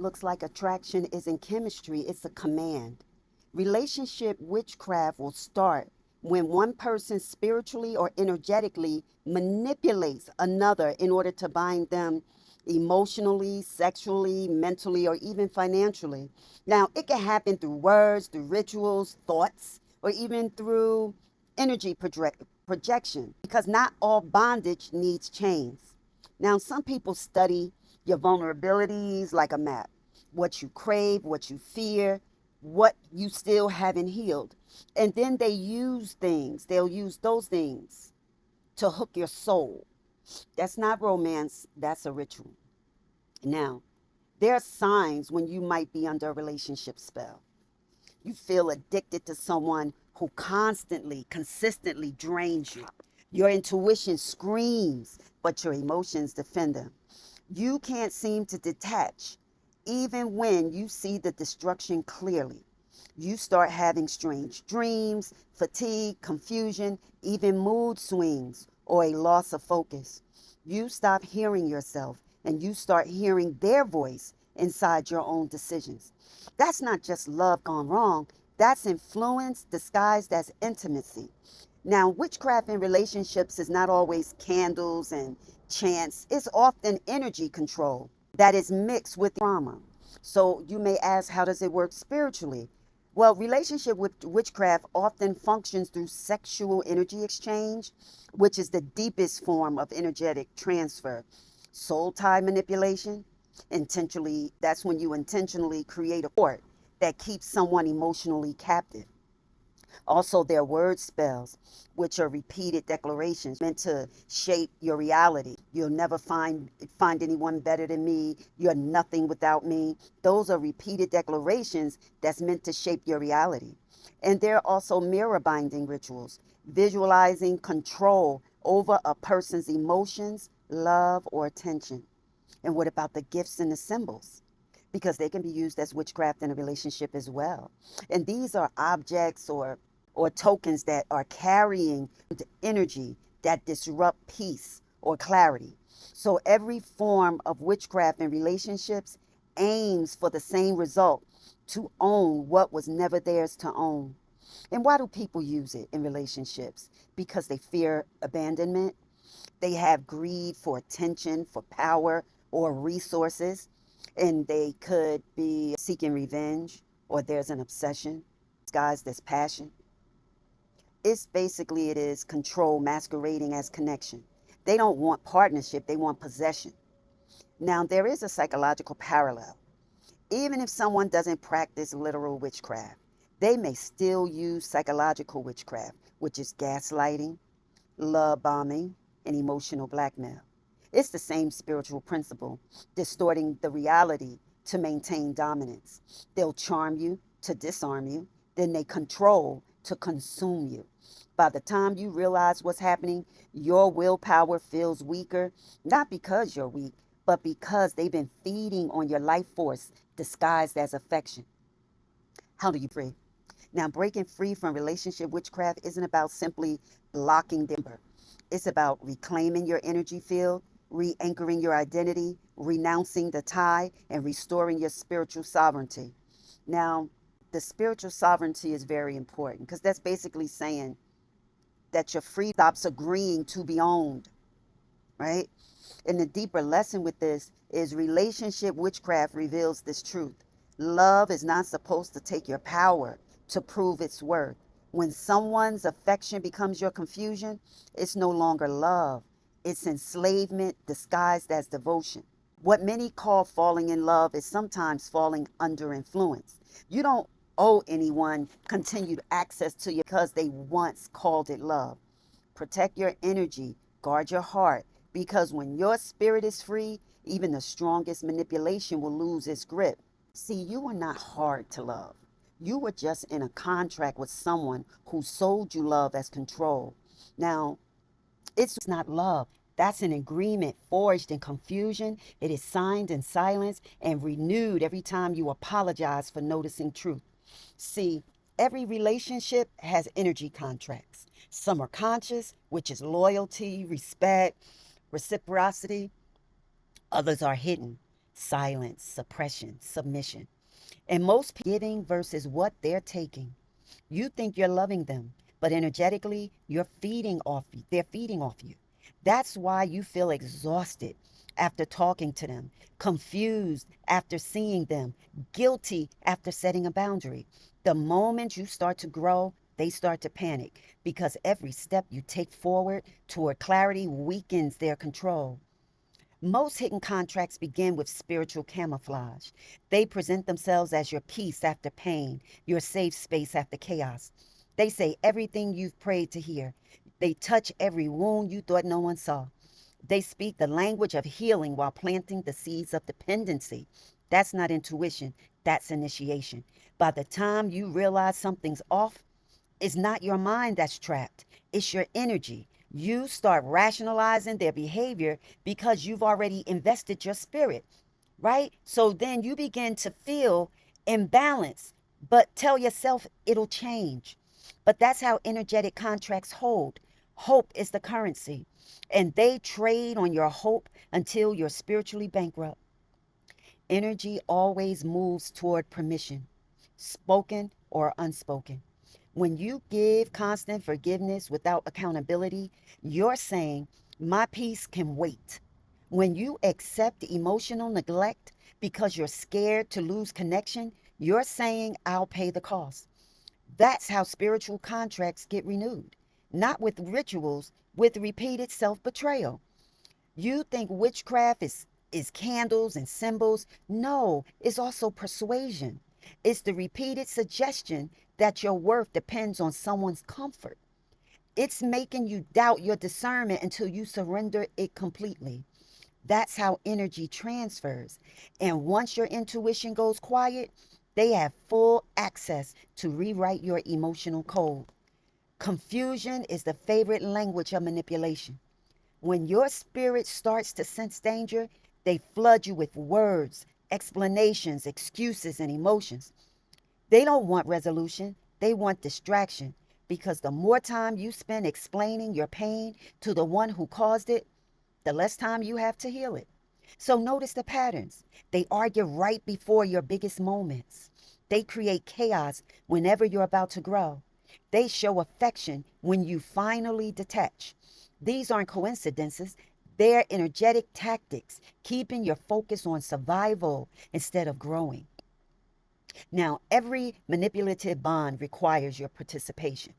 looks like attraction isn't chemistry, it's a command. Relationship witchcraft will start when one person spiritually or energetically manipulates another in order to bind them emotionally, sexually, mentally, or even financially. Now, it can happen through words, through rituals, thoughts, or even through projection, because not all bondage needs chains. Now, some people study your vulnerabilities like a map, what you crave, what you fear, what you still haven't healed. And then they'll use those things to hook your soul. That's not romance, that's a ritual. Now, there are signs when you might be under a relationship spell. You feel addicted to someone who constantly, consistently drains you. Your intuition screams, but your emotions defend them. You can't seem to detach, even when you see the destruction clearly. You start having strange dreams, fatigue, confusion, even mood swings, or a loss of focus. You stop hearing yourself and you start hearing their voice inside your own decisions. That's not just love gone wrong, that's influence disguised as intimacy. Now, witchcraft in relationships is not always candles and chants, it's often energy control that is mixed with trauma. So, you may ask, how does it work spiritually? Well, relationship with witchcraft often functions through sexual energy exchange, which is the deepest form of energetic transfer. Soul tie manipulation, that's when you intentionally create a fort that keeps someone emotionally captive. Also, their word spells, which are repeated declarations meant to shape your reality. You'll never find anyone better than me. You're nothing without me. Those are repeated declarations that's meant to shape your reality. And there are also mirror binding rituals, visualizing control over a person's emotions, love, or attention. And what about the gifts and the symbols? Because they can be used as witchcraft in a relationship as well. And these are objects or tokens that are carrying the energy that disrupt peace or clarity. So every form of witchcraft in relationships aims for the same result, to own what was never theirs to own. And why do people use it in relationships? Because they fear abandonment. They have greed for attention, for power, or resources. And they could be seeking revenge, or there's an obsession disguised as passion. It is control masquerading as connection. They don't want partnership, they want possession. Now, there is a psychological parallel. Even if someone doesn't practice literal witchcraft, they may still use psychological witchcraft, which is gaslighting, love bombing, and emotional blackmail. It's the same spiritual principle, distorting the reality to maintain dominance. They'll charm you to disarm you, then they control to consume you. By the time you realize what's happening, your willpower feels weaker, not because you're weak, but because they've been feeding on your life force disguised as affection. How do you free? Now, breaking free from relationship witchcraft isn't about simply blocking the ember. It's about reclaiming your energy field, re-anchoring your identity, renouncing the tie, and restoring your spiritual sovereignty. Now, the spiritual sovereignty is very important because that's basically saying that your free stops agreeing to be owned, right? And the deeper lesson with this is relationship witchcraft reveals this truth. Love is not supposed to take your power to prove its worth. When someone's affection becomes your confusion, it's no longer love. It's enslavement disguised as devotion. What many call falling in love is sometimes falling under influence. You don't owe anyone continued access to you because they once called it love. Protect your energy, guard your heart, because when your spirit is free, even the strongest manipulation will lose its grip. See, you were not hard to love. You were just in a contract with someone who sold you love as control. Now, it's not love. That's an agreement forged in confusion. It is signed in silence and renewed every time you apologize for noticing truth. See, every relationship has energy contracts. Some are conscious, which is loyalty, respect, reciprocity. Others are hidden, silence, suppression, submission. And most people giving versus what they're taking. You think you're loving them, but energetically, they're feeding off you. That's why you feel exhausted after talking to them, confused after seeing them, guilty after setting a boundary. The moment you start to grow, they start to panic because every step you take forward toward clarity weakens their control. Most hidden contracts begin with spiritual camouflage. They present themselves as your peace after pain, your safe space after chaos. They say everything you've prayed to hear. They touch every wound you thought no one saw. They speak the language of healing while planting the seeds of dependency. That's not intuition, that's initiation. By the time you realize something's off, it's not your mind that's trapped, it's your energy. You start rationalizing their behavior because you've already invested your spirit, right? So then you begin to feel imbalance, but tell yourself it'll change. But that's how energetic contracts hold. Hope is the currency, and they trade on your hope until you're spiritually bankrupt. Energy always moves toward permission, spoken or unspoken. When you give constant forgiveness without accountability, you're saying, my peace can wait. When you accept emotional neglect because you're scared to lose connection, you're saying, I'll pay the cost. That's how spiritual contracts get renewed, not with rituals, with repeated self betrayal. You think witchcraft is candles and symbols. No, it's also persuasion. It's the repeated suggestion that your worth depends on someone's comfort. It's making you doubt your discernment until you surrender it completely. That's how energy transfers. And once your intuition goes quiet, they have full access to rewrite your emotional code. Confusion is the favorite language of manipulation. When your spirit starts to sense danger, they flood you with words, explanations, excuses, and emotions. They don't want resolution, they want distraction. Because the more time you spend explaining your pain to the one who caused it, the less time you have to heal it. So notice the patterns. They argue right before your biggest moments. They create chaos whenever you're about to grow. They show affection when you finally detach. These aren't coincidences. They're energetic tactics, keeping your focus on survival instead of growing. Now, every manipulative bond requires your participation.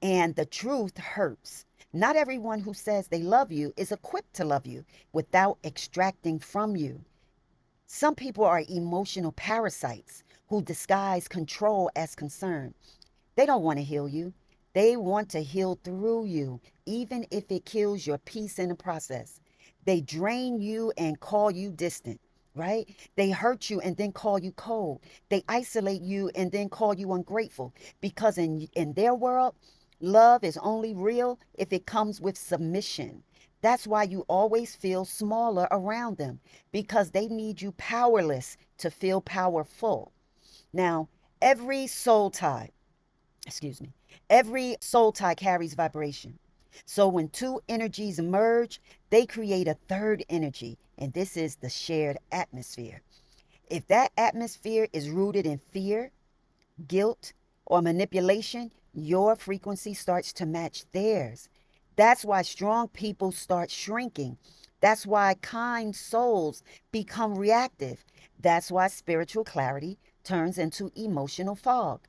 And the truth hurts. Not everyone who says they love you is equipped to love you without extracting from you. Some people are emotional parasites who disguise control as concern. They don't want to heal you. They want to heal through you, even if it kills your peace in the process. They drain you and call you distant, right? They hurt you and then call you cold. They isolate you and then call you ungrateful because in their world, love is only real if it comes with submission. That's why you always feel smaller around them because they need you powerless to feel powerful. Now, every soul tie excuse me, every soul tie carries vibration. So when two energies merge, they create a third energy, and this is the shared atmosphere. If that atmosphere is rooted in fear, guilt, or manipulation, your frequency starts to match theirs. That's why strong people start shrinking. That's why kind souls become reactive. That's why spiritual clarity turns into emotional fog.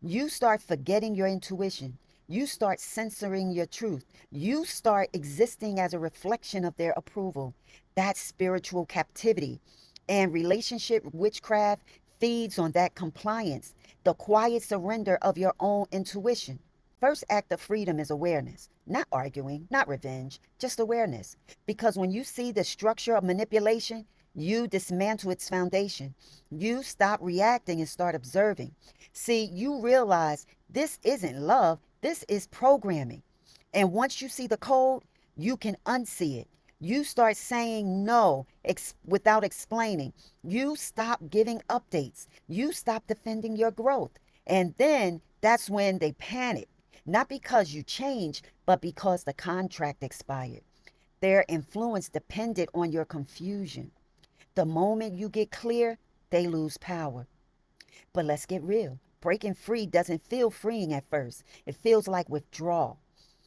You start forgetting your intuition. You start censoring your truth. You start existing as a reflection of their approval. That's spiritual captivity. And relationship witchcraft feeds on that compliance, the quiet surrender of your own intuition. First act of freedom is awareness, not arguing, not revenge, just awareness. Because when you see the structure of manipulation, you dismantle its foundation. You stop reacting and start observing. See, you realize this isn't love, this is programming. And once you see the code, you can unsee it. You start saying no without explaining. You stop giving updates. You stop defending your growth. And then that's when they panic. Not because you changed, but because the contract expired. Their influence depended on your confusion. The moment you get clear, they lose power. But let's get real. Breaking free doesn't feel freeing at first. It feels like withdrawal.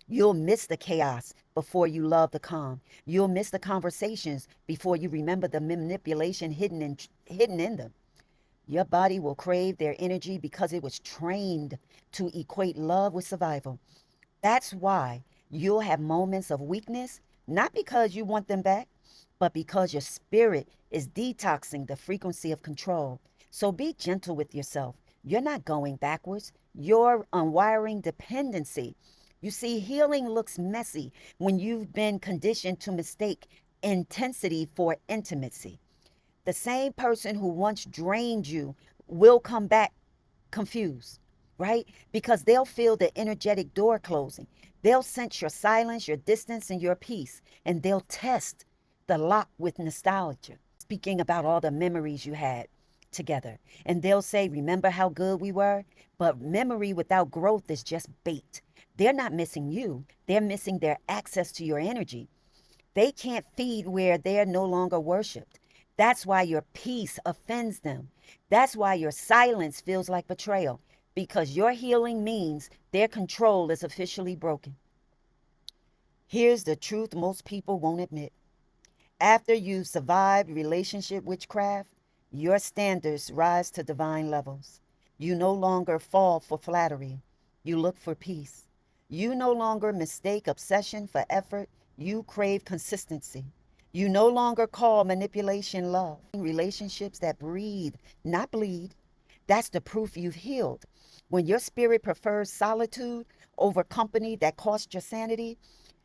You'll miss the chaos before you love the calm. You'll miss the conversations before you remember the manipulation hidden in them. Your body will crave their energy because it was trained to equate love with survival. That's why you'll have moments of weakness, not because you want them back, but because your spirit is detoxing the frequency of control. So be gentle with yourself. You're not going backwards, you're unwiring dependency. You see, healing looks messy when you've been conditioned to mistake intensity for intimacy. The same person who once drained you will come back confused, right? Because they'll feel the energetic door closing. They'll sense your silence, your distance, and your peace, and they'll test the lock with nostalgia, speaking about all the memories you had together. And they'll say, remember how good we were? But memory without growth is just bait. They're not missing you, they're missing their access to your energy. They can't feed where they're no longer worshiped. That's why your peace offends them. That's why your silence feels like betrayal, because your healing means their control is officially broken. Here's the truth most people won't admit. After you've survived relationship witchcraft, your standards rise to divine levels. You no longer fall for flattery. You look for peace. You no longer mistake obsession for effort. You crave consistency. You no longer call manipulation love. Relationships that breathe, not bleed. That's the proof you've healed. When your spirit prefers solitude over company that costs your sanity,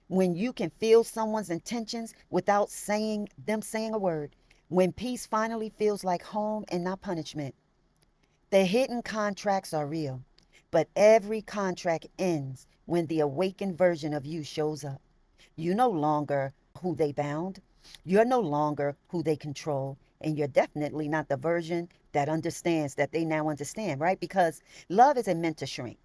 when you can feel someone's intentions without saying a word, when peace finally feels like home and not punishment. The hidden contracts are real, but every contract ends when the awakened version of you shows up. You no longer who they bound. You're no longer who they control. And you're definitely not the version that understands that they now understand, right? Because love isn't meant to shrink.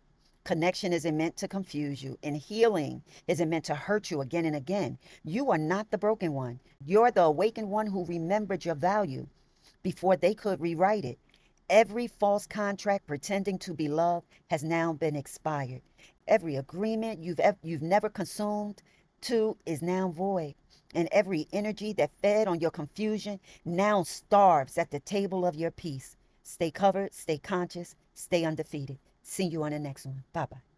Connection isn't meant to confuse you. And healing isn't meant to hurt you again and again. You are not the broken one. You're the awakened one who remembered your value before they could rewrite it. Every false contract pretending to be love has now been expired. Every agreement you've never consumed to is now void. And every energy that fed on your confusion now starves at the table of your peace. Stay covered, stay conscious, stay undefeated. See you on the next one. Bye bye.